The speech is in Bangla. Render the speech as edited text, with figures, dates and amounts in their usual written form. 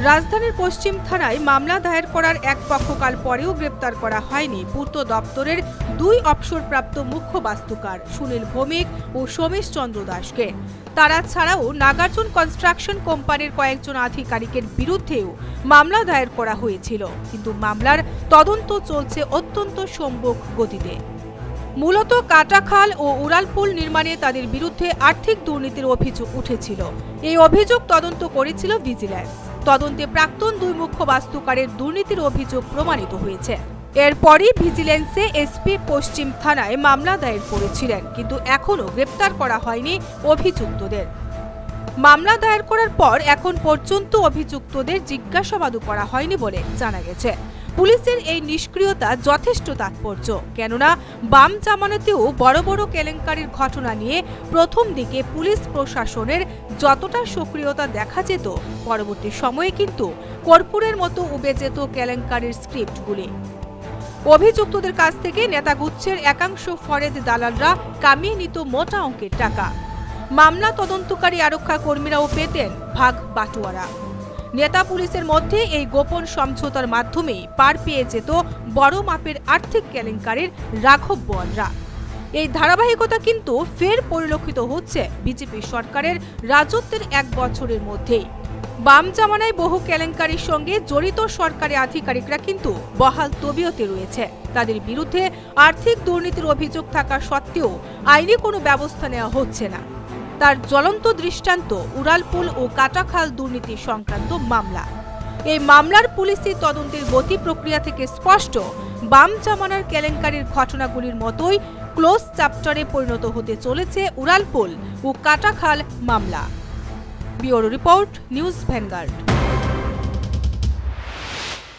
রাজধানীর পশ্চিম থানায় মামলা দায়ের করার এক পক্ষকাল পরেও গ্রেপ্তার করা হয়নি পূর্ত দপ্তরের দুই অবসরপ্রাপ্ত মুখ্য বাস্তুকার সুনীল ভৌমিক ও সোমেশ চন্দ্র দাসকে। তারা ছাড়াও নাগার্জুন কনস্ট্রাকশন কোম্পানির কয়েকজন আধিকারিকের বিরুদ্ধেও মামলা দায়ের করা হয়েছিল, কিন্তু মামলার তদন্ত চলছে অত্যন্ত সম্মুখ গতিতে। মূলত কাটাখাল ও উড়ালপুল নির্মাণে তাদের বিরুদ্ধে আর্থিক দুর্নীতির অভিযোগ উঠেছিল। এই অভিযোগ তদন্ত করেছিল ভিজিল্যান্স। তদন্তে প্রাক্তন দুই মুখ্য বাস্তুকারের দুর্নীতির অভিযোগ প্রমাণিত হয়েছে। এরপরই ভিজিল্যান্সে এসপি পশ্চিম থানায় মামলা দায়ের করেছিলেন, কিন্তু এখনও গ্রেপ্তার করা হয়নি অভিযুক্তদের। মামলা দায়ের করার পর এখন পর্যন্ত অভিযুক্তদের জিজ্ঞাসাবাদও করা হয়নি বলে জানা গেছে। পুলিশের এই নিষ্ক্রিয়তা যথেষ্ট তাৎপর্য, কেননা বাম জামানাতেও বড় বড় কেলেঙ্কারির ঘটনা নিয়ে প্রথম দিকে পুলিশ প্রশাসনের যতটা সক্রিয়তা দেখা যেত, পরবর্তী সময়ে কিন্তু কর্পূরের মতো উবে যেত কেলেঙ্কারির স্ক্রিপ্টগুলি। অভিযুক্তদের কাছ থেকে নেতাগুচ্ছের একাংশ ফরেদ দালালরা কামিয়ে নিত মোটা অঙ্কের টাকা। মামলা তদন্তকারী আরক্ষা কর্মীরাও পেতেন ভাগ বাটোয়ারা। নেতা পুলিশের মধ্যে এই গোপন সমঝোতার মাধ্যমেই পার পেয়ে যেত বড় মাপের আর্থিক কেলেঙ্কারির রাঘব বোয়ালরা। এই ধারাবাহিকতা কিন্তু ফের পরিলক্ষিত হচ্ছে বিজেপি সরকারের রাজত্বের এক বছরের মধ্যেই। বাম জামানায় বহু কেলেঙ্কারির সঙ্গে জড়িত সরকারি আধিকারিকরা কিন্তু বহাল তবিয়তে রয়েছে। তাদের বিরুদ্ধে আর্থিক দুর্নীতির অভিযোগ থাকা সত্ত্বেও আইনি কোনো ব্যবস্থা নেওয়া হচ্ছে না। তার জ্বলন্ত দৃষ্টান্ত উড়ালপুল ও কাটাখাল দুর্নীতি সংক্রান্ত মামলা। এই মামলার পুলিশি তদন্তের গতি প্রক্রিয়া থেকে স্পষ্ট, বাম জামানার কেলেঙ্কারির ঘটনাগুলির মতোই ক্লোজ চ্যাপ্টারে পরিণত হতে চলেছে উড়ালপুল ও কাটাখাল মামলা। Bureau report, news vanguard.